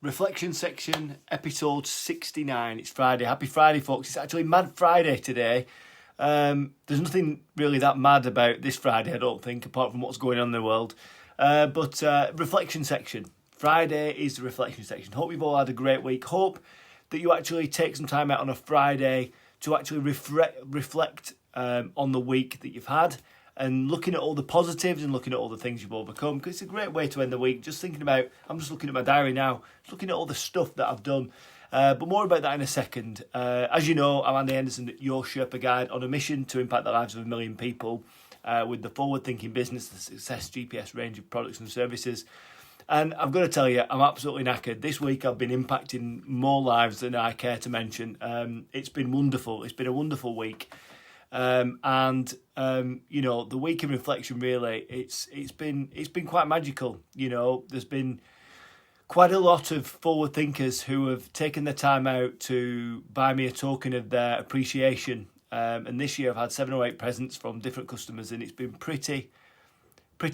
Reflection section, episode 69. It's Friday. Happy Friday, folks. It's actually Mad Friday today. There's nothing really that mad about this Friday, I don't think, apart from what's going on in the world. But reflection section. Friday is the reflection section. Hope you've all had a great week. Hope that you actually take some time out on a Friday to actually reflect on the week that you've had, and looking at all the positives and looking at all the things you've overcome, because it's a great way to end the week. Just thinking about, I'm just looking at my diary now, just looking at all the stuff that I've done. But more about that in a second. As you know, I'm Andy Henderson, your Sherpa guide, on a mission to impact the lives of 1 million people with the forward-thinking business, the Success GPS range of products and services. And I've got to tell you, I'm absolutely knackered. This week I've been impacting more lives than I care to mention. It's been wonderful. It's been a wonderful week. You know, the week of reflection, really, it's been quite magical. You know, there's been quite a lot of forward thinkers who have taken the time out to buy me a token of their appreciation. And this year I've had 7 or 8 presents from different customers, and it's been pretty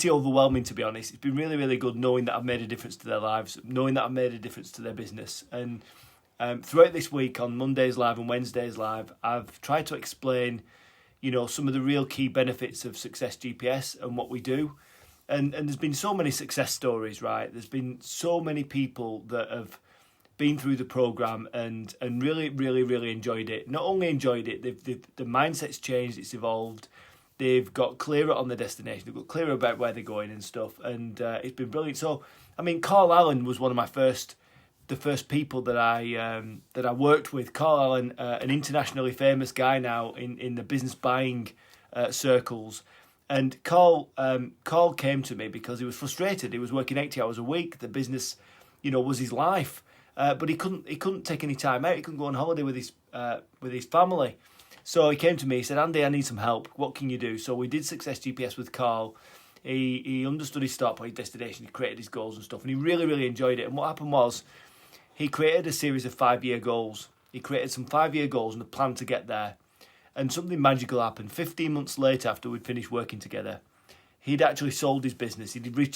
overwhelming, to be honest. It's been really, really good knowing that I've made a difference to their lives, knowing that I've made a difference to their business. And throughout this week, on Mondays Live and Wednesdays Live, I've tried to explain, you know, some of the real key benefits of Success GPS and what we do. And there's been so many success stories, right? There's been so many people that have been through the program and really, really, really enjoyed it. Not only enjoyed it, the mindset's changed, it's evolved. They've got clearer on the destination. They've got clearer about where they're going and stuff. And it's been brilliant. So, I mean, Carl Allen was one of the first people that I worked with. Carl Allen, an internationally famous guy now in the business buying circles. And Carl came to me because he was frustrated. He was working 80 hours a week. The business, you know, was his life. But he couldn't take any time out. He couldn't go on holiday with his family. So he came to me. He said, "Andy, I need some help. What can you do?" So we did Success GPS with Carl. He understood his start point, destination. He created his goals and stuff, and he really, really enjoyed it. And what happened was, he created a series of 5-year goals. He created some 5-year goals and a plan to get there. And something magical happened. 15 months later, after we'd finished working together, he'd actually sold his business. He'd reached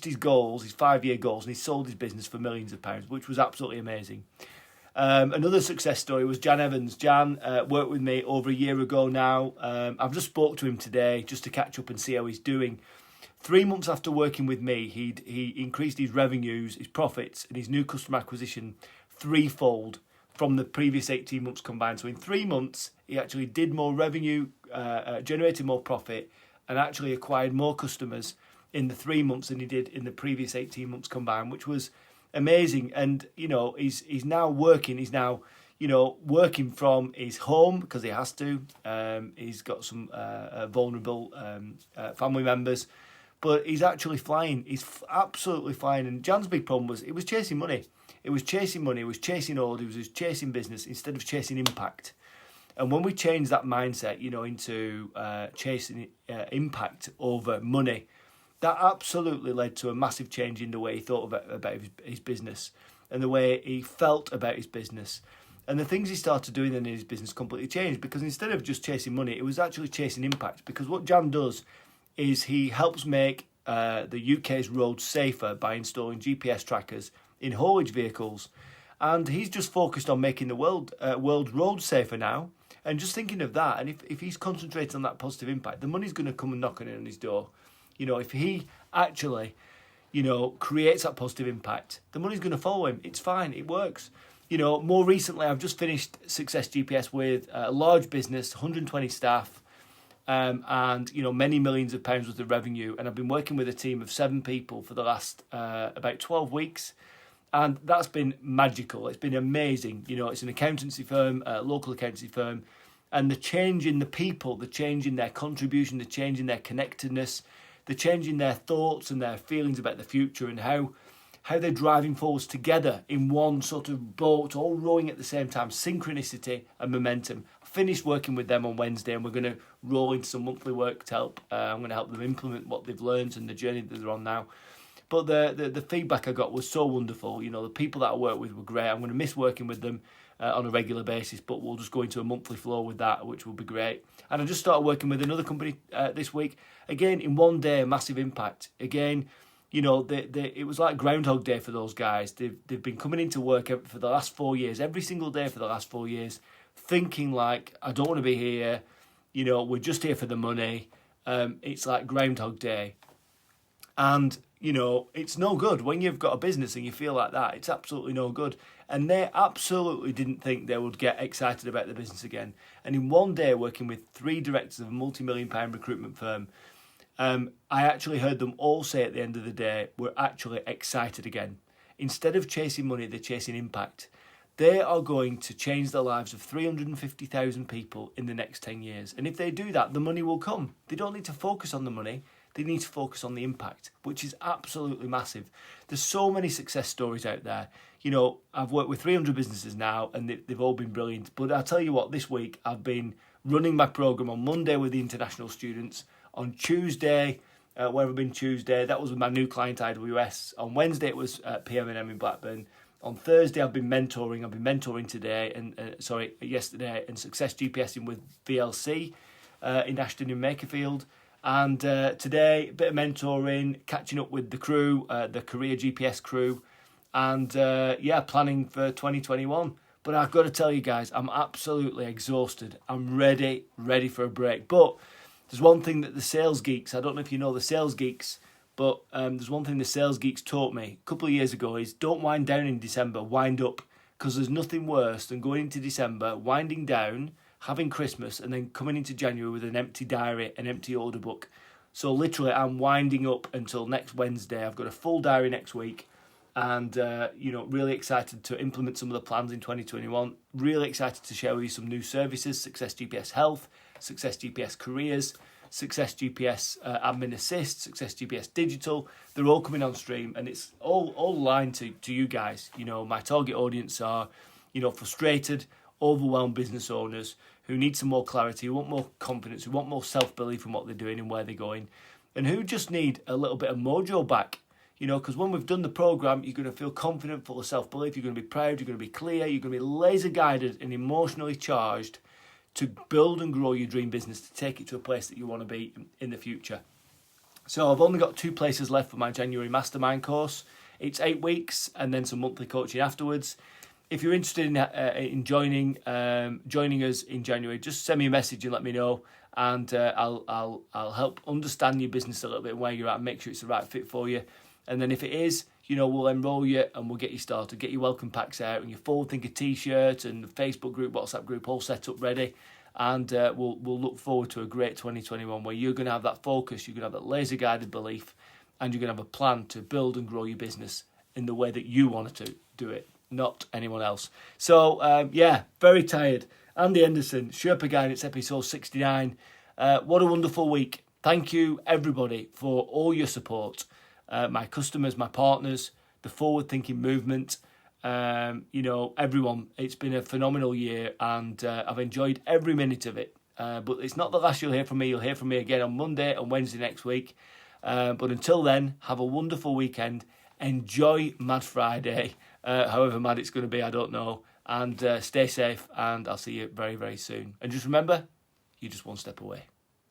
his goals, his 5-year goals, and he sold his business for millions of pounds, which was absolutely amazing. Another success story was Jan Evans. Jan worked with me over a year ago now. I've just spoke to him today just to catch up and see how he's doing. 3 months after working with me, he increased his revenues, his profits, and his new customer acquisition threefold from the previous 18 months combined. So in 3 months, he actually did more revenue, generated more profit, and actually acquired more customers in the 3 months than he did in the previous 18 months combined, which was amazing. And, you know, he's now working. He's now, you know, working from his home because he has to. He's got some vulnerable family members. But he's actually flying. He's absolutely flying. And Jan's big problem was, it was chasing money. It was chasing money. It was chasing orders. It was chasing business instead of chasing impact. And when we changed that mindset, you know, into chasing impact over money, that absolutely led to a massive change in the way he thought about his business and the way he felt about his business. And the things he started doing in his business completely changed, because instead of just chasing money, it was actually chasing impact. Because what Jan does is he helps make the UK's roads safer by installing GPS trackers in haulage vehicles. And he's just focused on making the world's roads safer now. And just thinking of that, and if he's concentrating on that positive impact, the money's going to come and knocking on his door. You know, if he actually, you know, creates that positive impact, the money's going to follow him. It's fine. It works. You know, more recently, I've just finished Success GPS with a large business, 120 staff, and, you know, many millions of pounds worth of revenue. And I've been working with a team of 7 people for the last about 12 weeks. And that's been magical. It's been amazing. You know, it's an accountancy firm, a local accountancy firm. And the change in the people, the change in their contribution, the change in their connectedness, the change in their thoughts and their feelings about the future, and how they're driving forwards together in one sort of boat, all rowing at the same time, synchronicity and momentum. I finished working with them on Wednesday, and we're going to roll into some monthly work to help. I'm going to help them implement what they've learned and the journey that they're on now. But the feedback I got was so wonderful. You know, the people that I work with were great. I'm going to miss working with them on a regular basis, but we'll just go into a monthly flow with that, which will be great. And I just started working with another company this week. Again, in one day, a massive impact. Again, it was like Groundhog Day for those guys. They've been coming into work for the last 4 years, every single day for the last 4 years, thinking like, I don't want to be here. We're just here for the money. It's like Groundhog Day. And, it's no good. When you've got a business and you feel like that, it's absolutely no good. And they absolutely didn't think they would get excited about the business again. And in one day, working with 3 directors of a multi-million-pound recruitment firm, I actually heard them all say at the end of the day, we're actually excited again. Instead of chasing money, they're chasing impact. They are going to change the lives of 350,000 people in the next 10 years. And if they do that, the money will come. They don't need to focus on the money. They need to focus on the impact, which is absolutely massive. There's so many success stories out there. I've worked with 300 businesses now, and they've all been brilliant. But I'll tell you what, this week I've been running my program on Monday with the international students. On Tuesday, where have I been Tuesday? That was with my new client, IWS. On Wednesday, it was PM&M in Blackburn. On Thursday, I've been mentoring. I've been mentoring yesterday, and Success GPSing with VLC in Ashton in Makerfield. And today, a bit of mentoring, catching up with the crew, the Career GPS crew, and planning for 2021. But I've got to tell you guys, I'm absolutely exhausted. I'm ready for a break. But there's one thing that the sales geeks, I don't know if you know the sales geeks, but there's one thing the sales geeks taught me a couple of years ago is don't wind down in December, wind up. Because there's nothing worse than going into December, winding down, having Christmas, and then coming into January with an empty diary, an empty order book. So literally I'm winding up until next Wednesday. I've got a full diary next week, and really excited to implement some of the plans in 2021. Really excited to share with you some new services: Success GPS Health, Success GPS Careers, Success GPS Admin Assist, Success GPS Digital. They're all coming on stream, and it's all aligned to you guys. My target audience are, frustrated, overwhelmed business owners who need some more clarity, who want more confidence, who want more self-belief in what they're doing and where they're going, and who just need a little bit of mojo back. Because when we've done the program, you're going to feel confident, full of self-belief, you're going to be proud, you're going to be clear, you're going to be laser-guided and emotionally charged to build and grow your dream business, to take it to a place that you want to be in the future. So I've only got 2 places left for my January mastermind course. It's 8 weeks and then some monthly coaching afterwards. If you're interested in joining us in January, just send me a message and let me know, and I'll help understand your business a little bit and where you're at and make sure it's the right fit for you. And then if it is, we'll enrol you and we'll get you started, get your welcome packs out and your Forward Thinker t-shirt and the Facebook group, WhatsApp group all set up ready. And we'll look forward to a great 2021 where you're going to have that focus, you're going to have that laser-guided belief, and you're going to have a plan to build and grow your business in the way that you want to do it, not anyone else. So, very tired. Andy Henderson, Sherpa Guy, and it's episode 69. What a wonderful week. Thank you, everybody, for all your support. My customers, my partners, the forward-thinking movement, everyone. It's been a phenomenal year, and I've enjoyed every minute of it. But it's not the last you'll hear from me. You'll hear from me again on Monday and Wednesday next week. But until then, have a wonderful weekend. Enjoy Mad Friday, however mad it's going to be, I don't know. And stay safe, and I'll see you very, very soon. And just remember, you're just one step away.